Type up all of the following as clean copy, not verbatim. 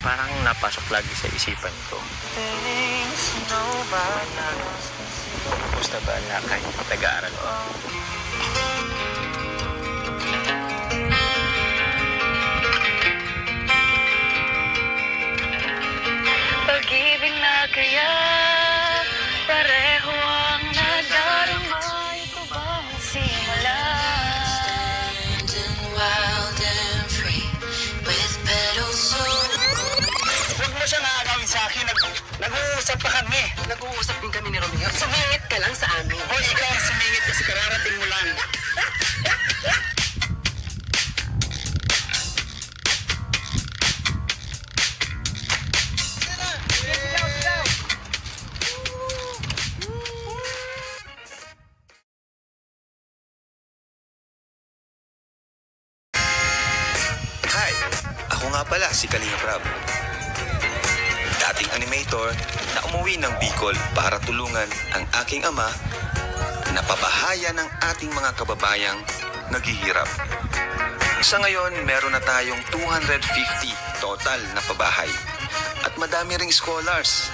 parang napasok lagi sa isipan ko. Kumusta ba na kahit nag-aaral? Pag-ibig na kaya pareho ang nadarama. Ito ba ang simula? Wild and free with petals so. Huwag mo siyang aagawin sa akin. Nag-uusap pa kami. Nag-uusap din kami ni Romeo. Sumingit ka lang sa amin. Hoy, ikaw ang sumingit kasi kararating mo lang. Hi! Ako nga pala si Kalinga Prab. Dating animator na umuwi ng Bicol para tulungan ang aking ama na pabahayan ng ating mga kababayang naghihirap. Sa ngayon, meron na tayong 250 total na pabahay at madami ring scholars.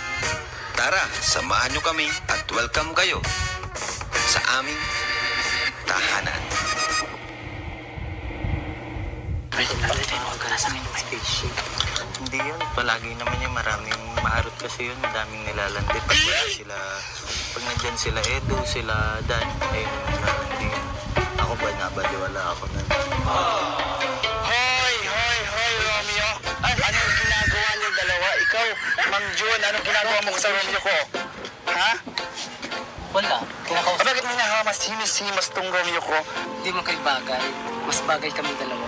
Tara, samahan nyo kami at welcome kayo sa aming tahanan. Hindi yun. Palagi naman yung maraming maharot kasi yun. Madaming nilalandi. Pag wala sila, pag nandyan sila Edo, sila Dan, ayun, hindi yun. Ako ba nabaliwala ako na? Hoy, Romeo. Ay, anong ginagawa niyo dalawa? Ikaw, Mang Jun, anong ginagawa mo sa Romeo ko? Ha? Wala. Kinakausap. Bakit mo nahamas himas tong Romeo ko? Hindi mo kay bagay. Mas bagay kami dalawa.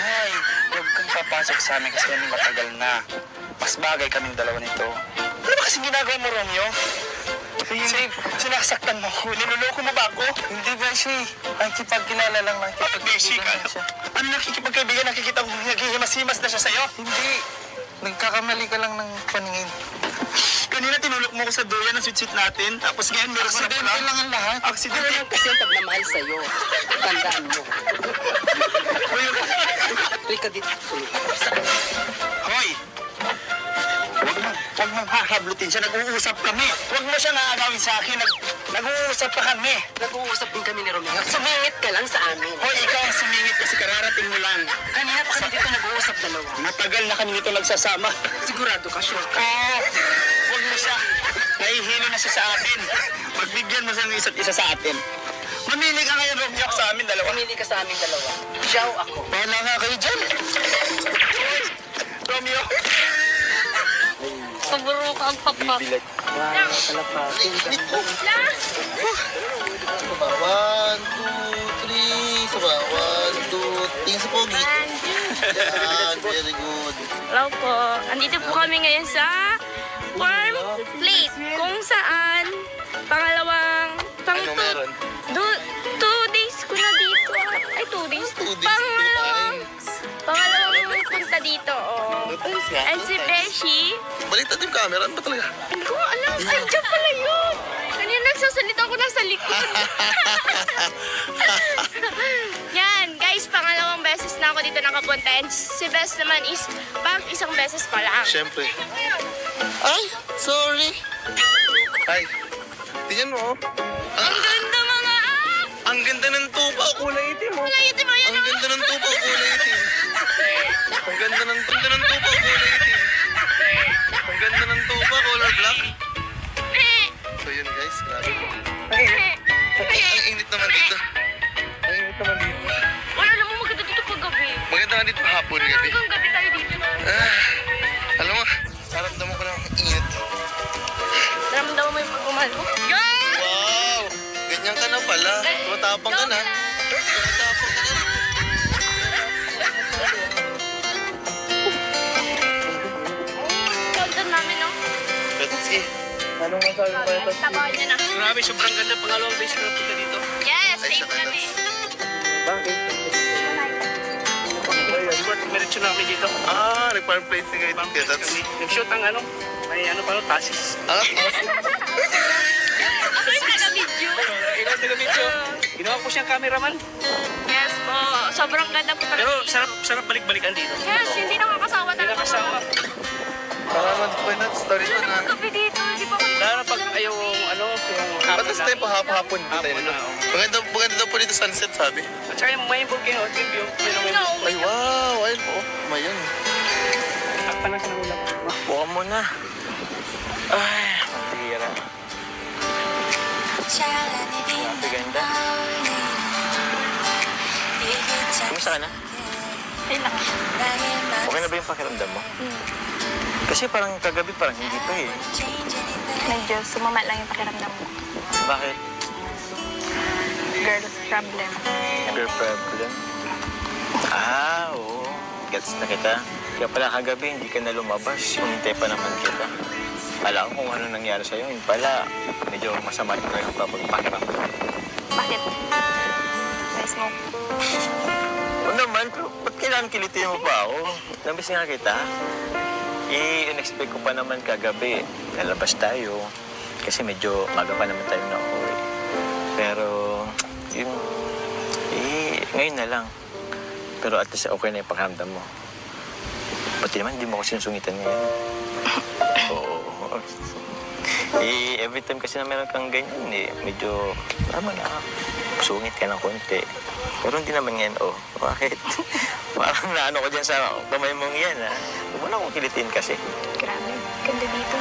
Hoy, huwag kang papasok sa amin kasi kami matagal na. Mas bagay kaming dalawa nito. Ano ba kasi ginagawa mo, Romeo? Sinasaktan mo ko. Niloloko mo ba ako? Hindi ba siya? Nakikipagkilala lang. Basic, ano nakikipagkaibigan? Nakikita ko naghihimas-himas na siya sa'yo? Hindi. Nagkakamali ka lang ng paningin. Kanina tinulok mo ko sa duyan ng sweet natin. Tapos ngayon meron ko na pala. Aksidente lang ang lahat. Aksidente lang Kasi ang pagmamahal sa'yo. Tandaan mo. Rika dito. Hoy! Huwag mong hahablutin siya. Nag-uusap kami. Huwag mo siya naagawin sa akin. Nag-uusap pa kami. Nag-uusap din kami ni Romeo. Sumingit ka lang sa amin. Hoy, ikaw ang sumingit kasi kararating mo lang. Kanina pa kami dito nag-uusap dalawa. Matagal na kami dito nagsasama. Sigurado ka, sure ka. Oo. Huwag mo siya. Nahihilo na siya sa atin. Pagbigyan mo siya ng isa't isa sa atin. Mamili ka ngayon, Romeo, sa amin dalawa. Pumili ka sa amin dalawa. Siya o ako. Bahala nga kayo dyan. Hoy, Romeo. Paburo ka ang papa. Talapatin. Saba, 1, 2, 3. Saba, 1, 2. Tingin sa pogi. Yan, very good. Hello po. Andito po kami ngayon sa warm plate. Kung saan, pangalawang, Ano meron? 2 days ko na dito. Ay, 2 days. 2 days. Pangalawang punta dito. Oh. Ay, si Beshi. Baliktad yung camera. Ano ba talaga? Hindi ko alam. Ay, dyan pala yun. Kanina nagsasalita ko nasa likod. Yan, guys. Pangalawang beses na ako dito nakapunta. And si Bes naman is pang isang beses pa lang. Siyempre. Ay, sorry. Ay, tingnan mo. Ang ganda mga Ang ganda ng tupa, kulay itim mo. Kulay itim, ayan Ang ganda ng tupa, kulay itim. Ang ganda ng tupa, kulay itim. Ang ganda ng tupa, color black. So yun guys, grabe po. Ang init naman dito. Ang init naman dito. Wala naman maganda dito pag gabi. Maganda nga dito hapon gabi. Hanggang gabi tayo dito. Alam mo, naramdaman ko na ang init. Naramdaman mo yung pagmamahal mo? Yan! Wow! Ganyan ka na pala. Tumatapang ka na. Tumatapang ka na. Ganda namin, no? Let's see. Anong masabi mo ito? Tabahan niya na. Grabe, sobrang ganda. Pangalawang beses na punta dito. Yes, Ay, same saka kami. Bakit? Sport, meron na kami dito. Nag-farm plates nga ito. Kaya that's... Nag-shoot ang ano. May ano pa, tasis. Ako yung taga-video. Ikaw taga-video. Ginawa ko siyang cameraman. Yes po. Sobrang ganda po talaga. Pero sarap balik-balikan dito. Yes, hindi nakakasawa Hindi talaga. nakasawa. Okay na, story ko na. Gabi dito, di ba kami? Lalo pag ayaw yung hapon Batas tayo pa hapon dito tayo. Hapon na, Maganda daw po dito sunset, sabi. At saka yung may volcano, yung view. Yun ang may No. Ay, wow! Ayun po. Mayan. Takpan lang sa ulam. Buka mo na. Ay, ang tira. Grabe ganda. Kumusta ka na? Ay, lang. Okay na ba yung pakiramdam mo? Kasi parang kagabi parang hindi pa eh. Medyo sumama lang yung pakiramdam mo. Bakit? Girl's problem. Girl problem? Oo. Gets na kita. Kaya pala kagabi hindi ka na lumabas. Humintay pa naman kita. Kala ko kung ano nangyari sa'yo. Yun pala, medyo masama yung pakiramdam. Bakit? May smoke. Oo naman, pero ba't kailangan kilitin mo pa ako? Namiss nga kita. I-expect ko pa naman kagabi. Lalabas tayo. Kasi medyo maga pa naman tayo na uwi. Pero, yun, ngayon na lang. Pero at least okay na yung pakiramdam mo. Pati naman, hindi mo ako sinusungitan ngayon. Oo. Every time kasi na meron kang ganyan, medyo, tama na, sungit ka ng konti. Pero hindi naman yan, bakit? Parang naano ko dyan sa kamay mong yan, ha? Huwag mo na akong kilitin kasi. Grabe, ganda dito.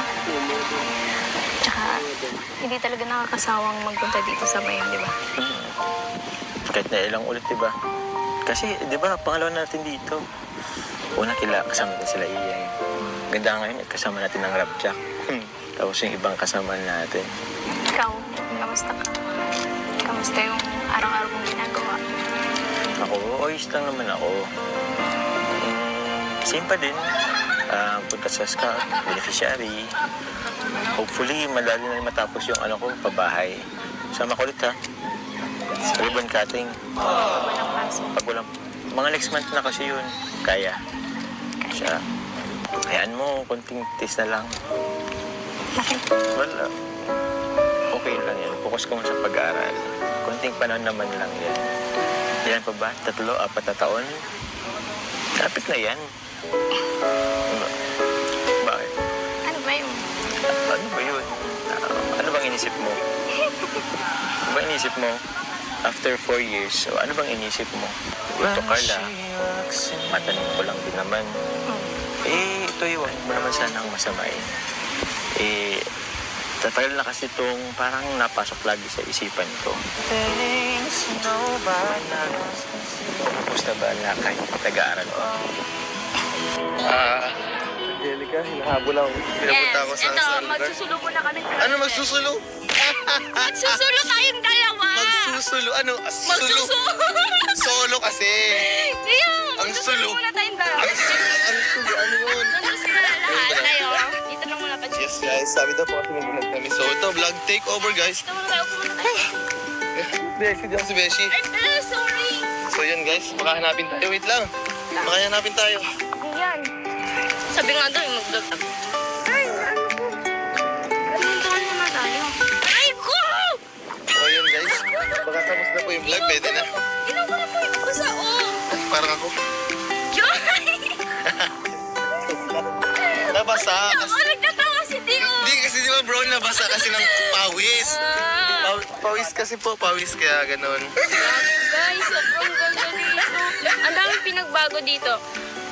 Tsaka, hindi talaga nakakasawang magpunta dito sa bayan, di ba? Kahit na ilang ulit, di ba? Kasi, di ba, pangalawa natin dito. Una kasama natin sila Iyay. Ganda ngayon, kasama natin ang Rabjack. Tapos yung ibang kasama natin. Ikaw, kamusta ka? Kamusta yung araw-araw mong ginagawa? Ako, oyos lang naman ako. Same pa din. Punta sa scout, beneficiary. Hopefully, madali na rin matapos yung pabahay. Sama ko ulit, ha? Ribbon cutting. Walang pasok. Pag walang... Mga next month na kasi yun. Kaya. Siya. Hayaan mo, konting taste na lang. Bakit? Wala. Okay lang yan. Focus ko sa pag-aaral. Konting panahon naman lang yan. Yan pa ba? 3, 4 na taon? Lapit na yan. Bakit? Ano ba yung... Ano ba yun? Ano bang inisip mo? Ano bang inisip mo? After 4 years, so ano bang inisip mo? Ito, Carla. Matanong ko lang din naman. Ito yun. Mo naman sanang masamain. Tatagal na kasi itong parang napasok lagi sa isipan ko. Kumusta ba na kahit nag-aaral ko? Angelica, hinahabol ako. Pinapunta ako sa ito, lugar. magsusulo muna kami. Ano magsusulo? Magsusulo tayong dalawa! Magsusulo? Ano? Magsusulo! Solo kasi. Ayun, Ang sulo. magsusulo muna tayong dalawa. Ang sulo, ano yun? Nandun sila lahat tayo. Dito lang muna pa. Yes guys, sabi daw po kasi mag-vlog kami. So ito, vlog take over guys. Dito muna tayo, upo muna tayo. Beshi, di ako si Beshi. Ay, sorry. So yun guys, baka hanapin tayo. Wait lang. Baka hanapin tayo. Yan. Sabi nga daw, mag-vlog tayo. Ay, ano po? Ganuntahan muna tayo. Ay, ko! So yun guys, baka tapos na po yung vlog. Pwede na. Ginawa na po yung kusa, Ay, parang ako. Joy! Nabasa. Ako, nagtatawa si Tio. Hindi kasi di ba bro, nabasa kasi ng pawis. Pawis kasi po, pawis kaya ganun. Guys, sobrang ganda dito. Ang daming pinagbago dito.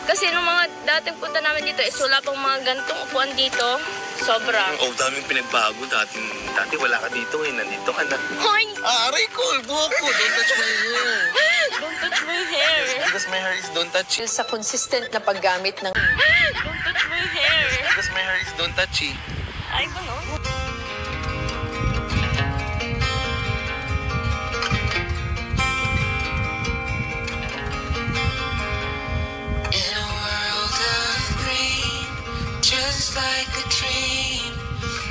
Kasi nung mga dating punta namin dito, wala pang mga gantong upuan dito. Sobra. Oh, daming pinagbago. Dati wala ka dito eh. Nandito ka na. Hoy! Aray ko! Buhok ko! Don't touch my hair. Don't touch my hair. Because my hair is don't touch. Sa consistent na paggamit ng Don't touch my hair. Because my hair is don't touch eh. Ay, gano'n. In a world of green, just like a dream,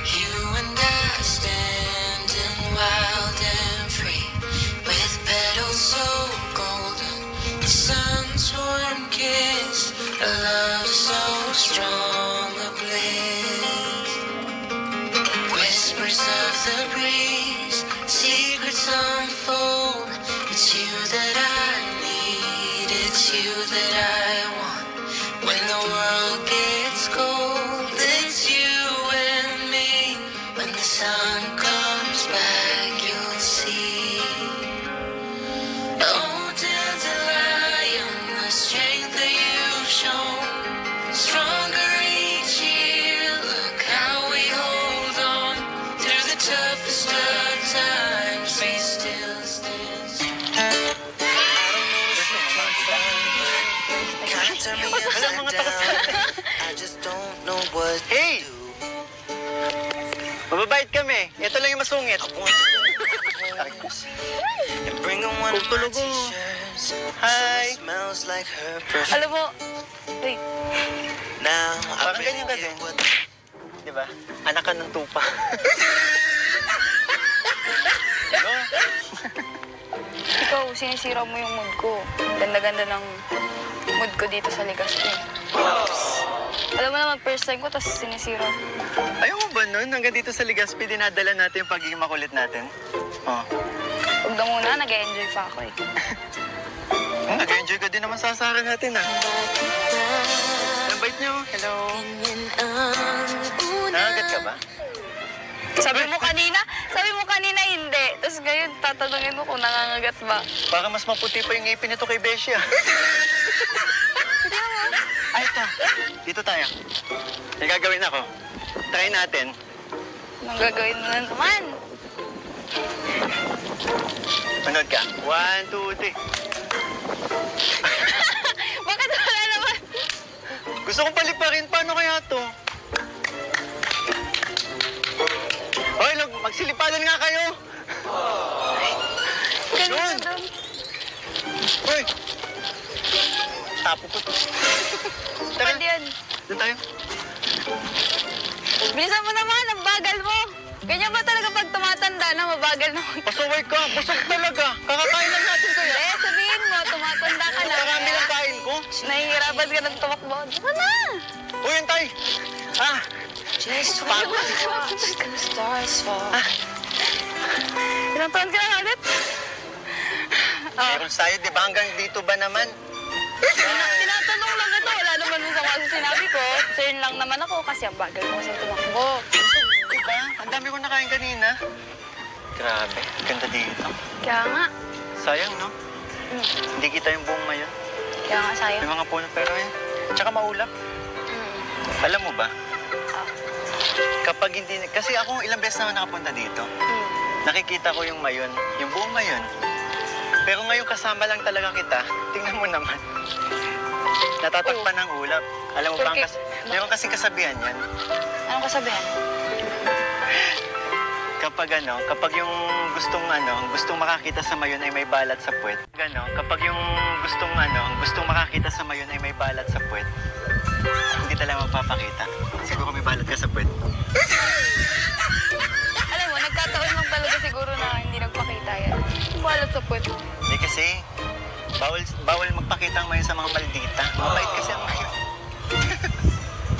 you and I standing wild and free, with petals so golden, the sun's warm kiss, a love so strong, a bliss. Whispers of the breeze, secrets unfold. It's you that I need, it's you that I want. When the world gets cold, it's you don't know what to Hey! do. Mababait kami. Ito lang yung masungit. I want to and bring her one of my Tulog ko. t-shirts. Hi. So it smells like her perfume. Alam mo, wait, Now I Parang ganyan ka really din. get what Di ba? Anak ka ng tupa. Hello? ikaw, sinisira mo yung mood ko. Ganda-ganda ng mood ko dito sa Legazpi. Alam mo naman, first time ko, tapos sinisira mo. Ayaw mo ba nun? Hanggang dito sa Legazpi, dinadala natin yung pagiging makulit natin. Oh. Huwag na muna, nag-enjoy pa ako eh. Nag-enjoy ka din naman sa asaran natin, ah. Ang bait niyo. Hello. Nakagat ka ba? Sabi mo kanina hindi. Tapos ngayon, tatanungin mo kung nangangagat ba. Baka mas maputi pa yung ngipin nito kay Beshi, ah. Ay, ito. Dito tayo. May gagawin ako. Try natin. Anong gagawin mo na naman? Manood ka. 1, 2, 3. Bakit wala naman? Gusto kong paliparin. Paano kaya to? Hoy, magsilipadan nga kayo. Ganun Yun. na doon. Hoy. Tapo ko to. Tara, Pwede yan. doon tayo. Bilisan mo naman, ang bagal mo. Ganyan ba talaga pag tumatanda na mabagal na mag... Pasaway ka. Busog talaga. Kakakain lang natin to, ya. Eh, sabihin mo, tumatanda ka na. Marami lang kain ko. Nahihirapan ka ng tumakbo. Ano na? Uy, yun tayo. Ah, just pagod. watch the stars fall. Ilang taon ka na ulit? Meron sa'yo, di ba? Hanggang dito ba naman? Tinatanong lang ito. Wala naman sa mga sinabi ko. Concern lang naman ako kasi ang bagal mo kasi tumakbo. Diba? Ang dami ko nakain kanina. Grabe, ganda dito. Kaya nga. Sayang, no? Hindi kita yung buong mayon. Kaya nga sayang. May mga puno, pero yun. Tsaka maulap. Alam mo ba? Kapag hindi... Kasi ako ilang beses naman nakapunta dito. Nakikita ko yung mayon, yung buong mayon. Pero ngayon kasama lang talaga kita. Tingnan mo naman. Natatakpan ng ulap. Alam mo ba, Okay. meron kasing kasabihan yan. Anong kasabihan? Kapag yung gustong makakita sa mayon ay may balat sa puwet. Kapag yung gustong makakita sa mayon ay may balat sa puwet. Hindi talaga magpapakita. Siguro may balat ka sa puwet. Alam mo, nagkataon lang talaga siguro na hindi nagpakita yan. Balat sa puwet. Hindi kasi, bawal magpakita ang mayon sa mga maldita. Mabait kasi ang mayon.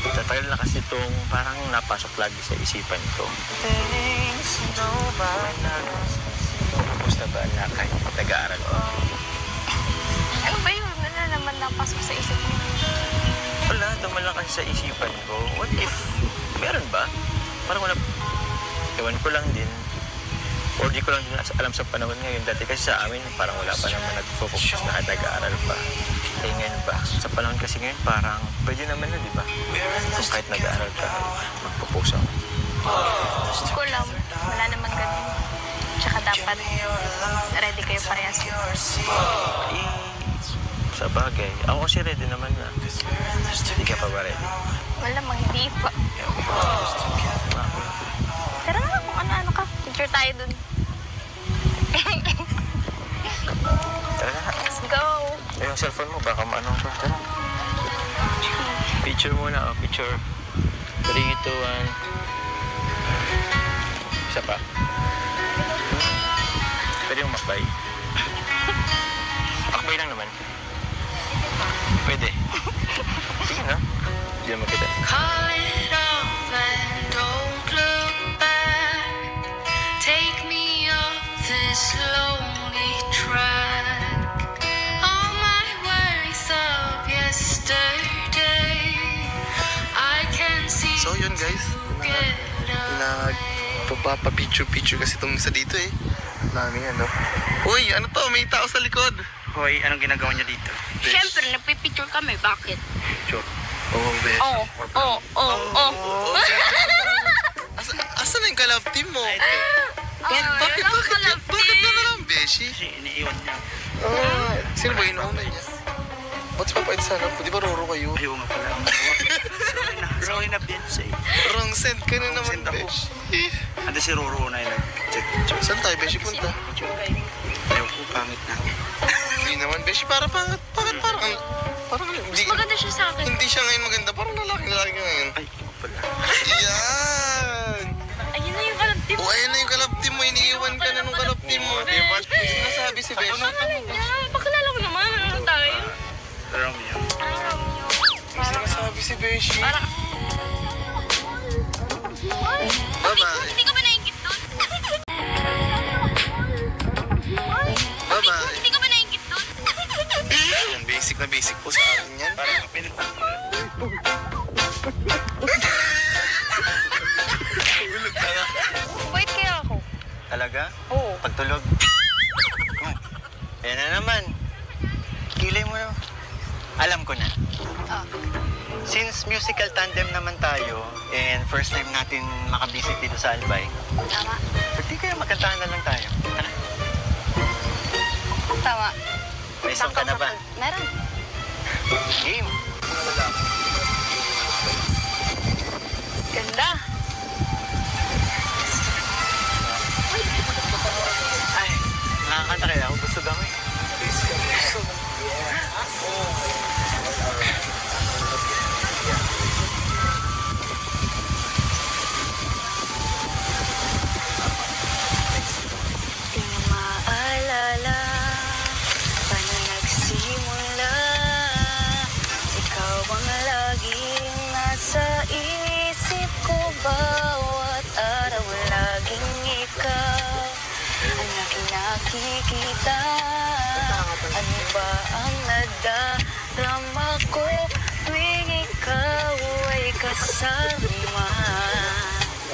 Tatagal na kasi itong parang napasok lagi sa isipan ko. Tapos na ba na kahit nag-aaral ko? Ano ba yun? Ano naman napasok sa isip mo? Wala, tumal lang kasi sa isipan ko. What if, meron ba? Parang wala, ewan ko lang din. Or di ko lang din alam sa panahon ngayon. Dati kasi sa amin, parang wala pa naman nag-focus na nag-aaral pa. Eh ngayon ba? Sa panahon kasi ngayon, parang pwede naman na, di ba? Kung kahit nag-aaral ka, magpo-post ako. Hindi ko alam. Wala naman ganun. Tsaka dapat ready kayo parehas. Eh, sa bagay. Ako kasi ready naman na. Hindi ka pa ba ready? Wala, hindi pa. Tara nga kung ano-ano ka. Picture tayo dun. Tara na. Let's go. Eh, yung cellphone mo, baka maano ka. Tara. Picture muna, oh. Picture. 3, 2, 1. Isa pa. Pwede yung makbay. Makbay lang naman. Pwede. Sige na. Hindi naman kita. Call it off and don't look back. Take me off this lonely track. All my worries of yesterday, I can see. So yun guys, nagpapapicture-picture kasi itong isa dito eh. Nami ano. Uy, ano to? May tao sa likod. Hoy, anong ginagawa niya dito? Siyempre, nagpipicture kami. Bakit? Oh, be. Asa na yung kalab team mo? Bakit na lang, Beshi? Kasi iniiwan niya. Sino ba inuuna niya? Ba't si Papa Ed sana? Di ba Roro kayo? Ayaw nga pala. Pero in-update siya eh. Wrong send ka na naman, send ako. besh. Ando si Roro na yun. Saan tayo, beshi, punta? Ayaw ko, pangit na. Hindi naman, beshi, parang hindi, Maganda siya sa akin. hindi siya ngayon maganda. Parang lalaki ka ngayon. Ay, pala. Yan! Ayun na yung kalab O, ayan na yung kalapti mo. Iniiwan ka na nung kalapti mo. Diba? Sinasabi si beshi. Ano niya? Pakilala ko naman. Ano tayo? Romeo. Sinasabi si beshi. Parang... Bye-bye. Hindi ka ba naingit doon? Bye-bye. Hindi ka ba naingit doon? Yan, basic na basic po sa akin yan. Parang pinagpapalala. Wait kaya ako. Talaga? Oo. Pagtulog? Ayan na naman. Kilay mo na. Alam ko na. Since musical tandem naman tayo, and first time natin makabisit dito sa Albay, Tama. ba't di kaya magkantahan na lang tayo? Tara, Tama. may song ka na ba? Meron. Game! Ganda. Ay, nakakanta kaya ako. Gusto daw eh. Di maalala paano nagsimula. Ikaw ang laging nasa isip ko. Bawat araw laging ikaw ang aking nakikita. Ano ba ang nadarama ko tuwing ikaw ay kasama?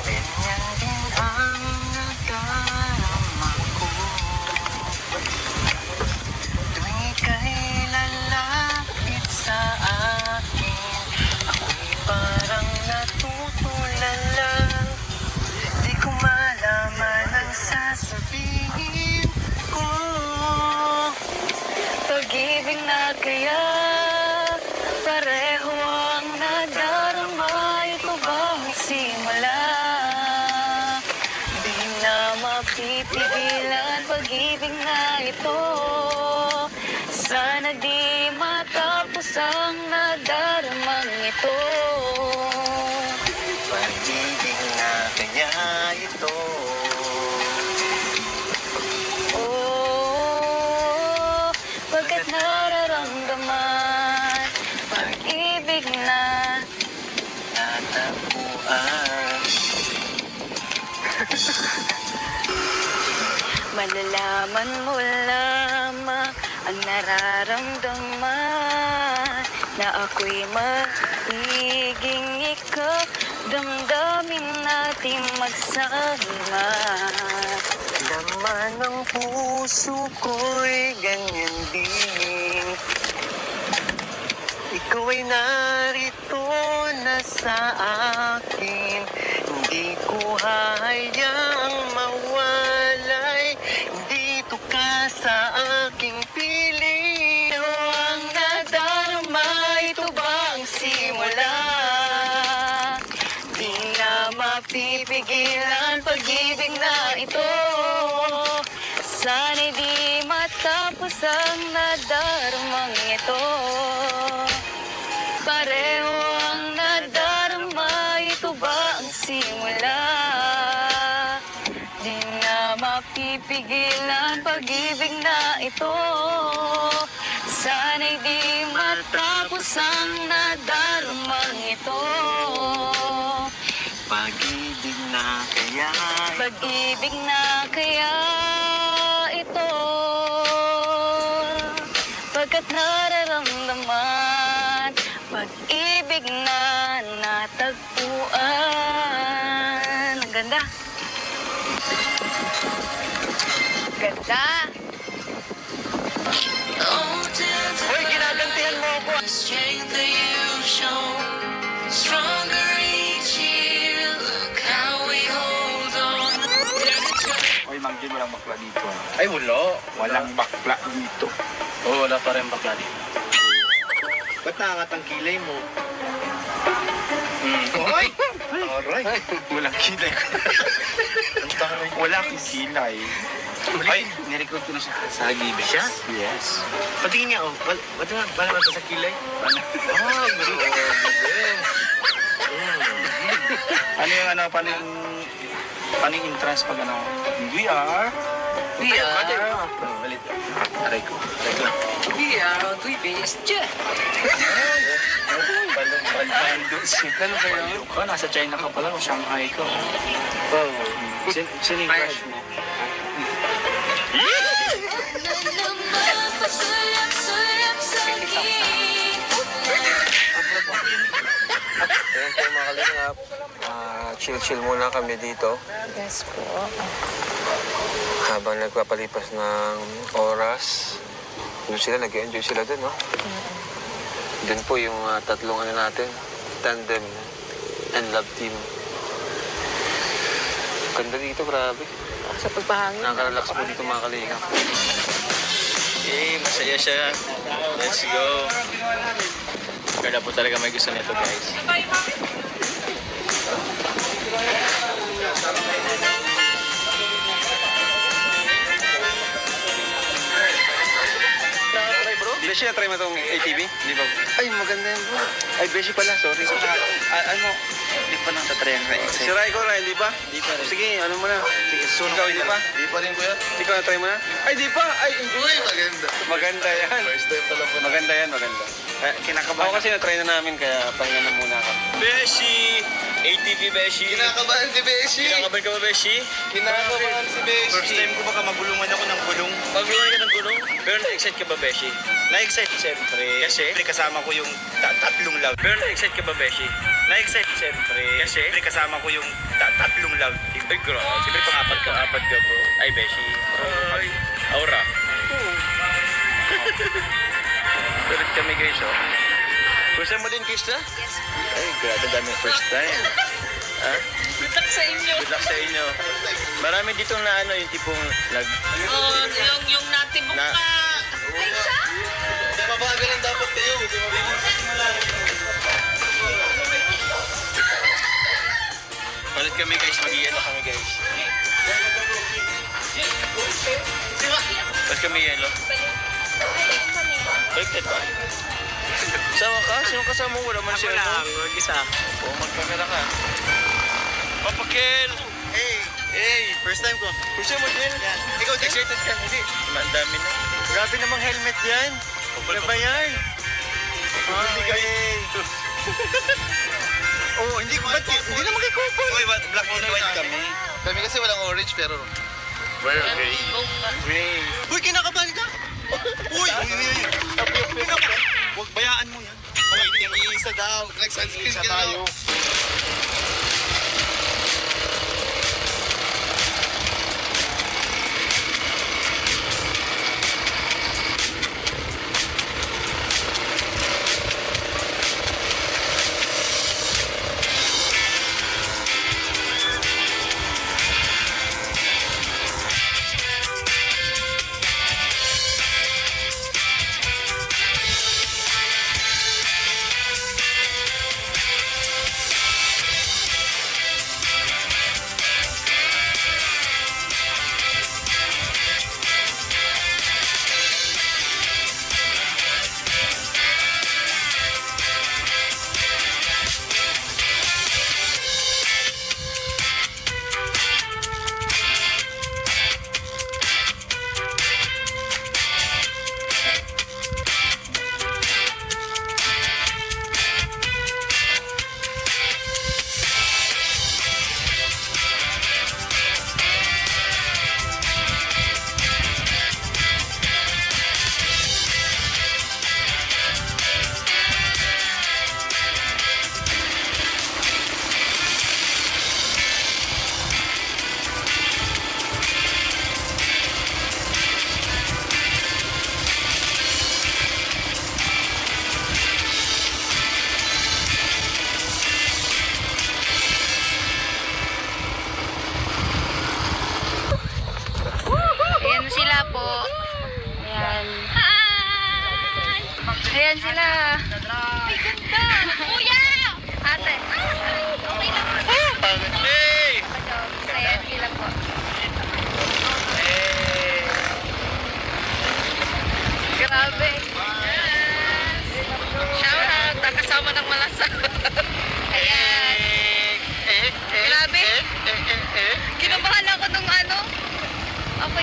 Ganyan din ang nadarama ko. Tuwing ika'y lalapit sa akin, ako'y parang natutulala. Di ko malaman ang sasabihin ko. Pag-ibig na kaya pareho ang nadarama. Ito ba ang simula? Di na mapipigilan pag-ibig na ito. Sana di matapos ang nadaramang ito. Pag-ibig na kaya ito. Oh, pagkat nararamdaman pag-ibig na Natagpuan. malalaman mo lamang ang nararamdaman na ako'y magiging ikaw. Damdamin natin magsama. Laman ng puso ko'y ganyan din. Ikaw ay narito na sa akin. Hindi ko hayaang mawalay. Dito ka sa aking piling. Ito ang nadarama, ito ba ang simula? Di na mapipigilan pag-ibig na ito. Sana'y di matapos ang nadaramang ito. Pareho ang nadarama, ito ba ang simula? Di na mapipigilan pag-ibig na ito. Sana'y di matapos ang nadaramang ito. Pag-ibig na kaya Pag-ibig na kaya ito. Pagkat nararamdaman pag-ibig na natagpuan. Ang ganda. Ganda. Hoy, ginagantihan mo ako. Strength that you've shown, stronger each year. Look how we hold on. Oy, Mang Jun, walang bakla dito. Ay, wala. Walang bakla dito. Oo, wala pa rin bakla dito. Ba't nangangat ang kilay mo? Ay, walang kilay ko. Wala akong kilay. Ay, nirecruit ko na siya sa Agibes. Siya? Yes. Patingin niya, oh. Wala ba sa kilay? Ah, ano yung ano, paano yung entrance pag ano? We are... Balit. Aray ko. Ano ba yun? Ka, nasa China ka pala o Shanghai ka. Oh. Sino yung crush mo? Ayan po mga kalingap. Chill-chill muna kami dito. Yes po. Habang nagpapalipas ng oras. Doon sila, nag-enjoy sila doon, no? Doon po yung tatlong ano natin, tandem and love team. Ganda dito, grabe. Sa pagpahangin. Nakaka-relax po dito mga kalingap. Masaya siya. Let's go. Kaya po talaga may gusto nito, guys. Beshi, na-try mo itong ATV? Di ba? Ay, maganda yun bro. Ay, Beshi pala, sorry. Ano, hindi pa nang tatrayan ka. Si Raiko, Ray, di ba? Di pa rin. Sige, ano mo na? Sige, soon ikaw, di pa? Di pa rin kuya. Ikaw, na-try mo na? Ay, di pa! Ay, Uy, maganda. maganda yan. First time pala po. Maganda yan, maganda. Kinakabahan. Ako kasi na-try na namin, kaya pahinga na muna ako. Beshi! ATV, Beshi! Kinakabahan si Beshi. Kinakabahan ka ba, Beshi? Kinakabahan si Beshi. First time ko baka mabulungan ako ng gulong. Magulungan ka ng gulong? Pero na-excite ka ba, Beshi? Na-excite, siyempre. Kasi? Kasama ko yung tatlong love. Pero na-excite ka ba, Beshi? Na-excite, siyempre. Kasi? Kasama ko yung tatlong love. Ay, grabe. Siyempre, pang-apat ka, bro. Ay, Beshi. Ay. Aura. Tulit kami, guys, oh. First time mo din, Kiss, ha? Yes. Ay, grabe, daming first time. Ha? Good luck sa inyo. Good luck sa inyo. Marami dito na ano, yung tipong nag... Yung natibok Na- ka. Ay, siya? Di mabagal lang dapat kayo. Di mabagal. Palit kami, guys. Mag-yelo kami, guys. Palit kami yelo. Baliktad ba? Sama ka? Sino kasama mo? Wala man siya. Mag-isa. Oo, mag-camera ka. Papakel! Hey! First time ko. First time mo din? Ikaw din? Excited ka? Hindi. Ang dami na. Grabe namang helmet yan. Ano ba yan? Hindi ka Oh, hindi ko ba't hindi naman kay Kupon. Uy, black and white kami. Kami kasi walang orange pero Very gray. Gray. Uy, kinakabahan ka? Uy! Huwag bayaan mo yan. Mag-iisa daw. Nag-sunscreen ka tayo.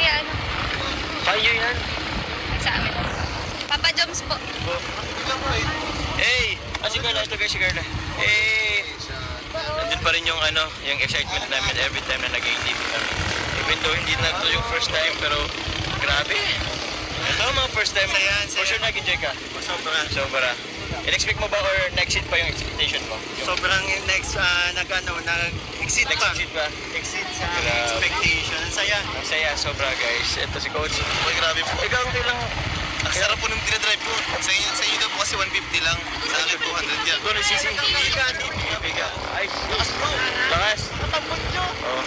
Kuya, ano? Kayo yan. Sa amin. Papa Joms po. Hey! Si Carla, ito guys, si Carla. Hey! Nandun pa rin yung yung excitement namin every time na nag-ATV kami. Even though hindi na ito yung first time, pero grabe. Ito mga first time. For sure nag-enjoy ka. Sobra. In-expect mo ba or na-exceed pa yung expectation mo? Sobrang nag-exceed pa. Exceed sa expectation. Ang saya. Ang saya, sobra guys. Ito si Coach. Uy, grabe po. Ikaw ang kailang... Ang sarap po nung dinadrive po. Sa inyo daw po kasi 150 lang. Sa akin 200 yan. Ito na sisi. Biga. Ay, lakas bro. Lakas. Matambot nyo. Oo.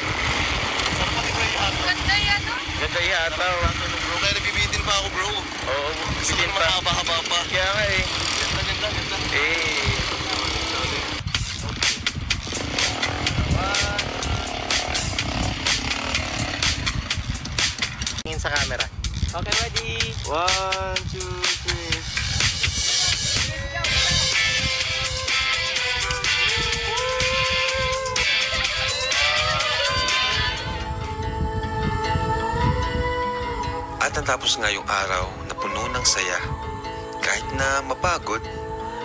Ganda yan, no? Ganda yata. Bro, kaya nabibitin pa ako bro. Oo, Gusto ko bitin pa. mahaba-haba pa. Kaya nga eh. Ganda. Eh. Tingin sa camera. Okay, ready? 1, 2, 3. At natapos nga yung araw na puno ng saya. Kahit na mapagod,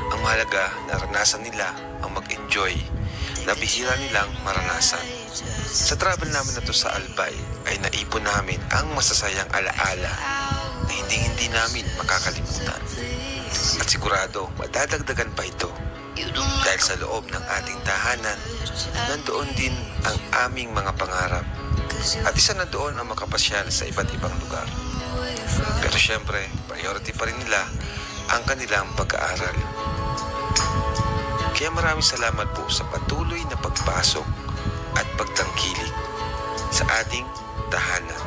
ang mahalaga naranasan nila ang mag-enjoy na bihira nilang maranasan. Sa travel namin na to sa Albay ay naipon namin ang masasayang alaala na hindi namin makakalimutan. At sigurado madadagdagan pa ito dahil sa loob ng ating tahanan nandoon din ang aming mga pangarap. At isa na doon ang makapasyal sa iba't ibang lugar. Pero syempre, priority pa rin nila ang kanilang pag-aaral. Kaya maraming salamat po sa patuloy na pagpasok at pagtangkilik sa ating tahanan.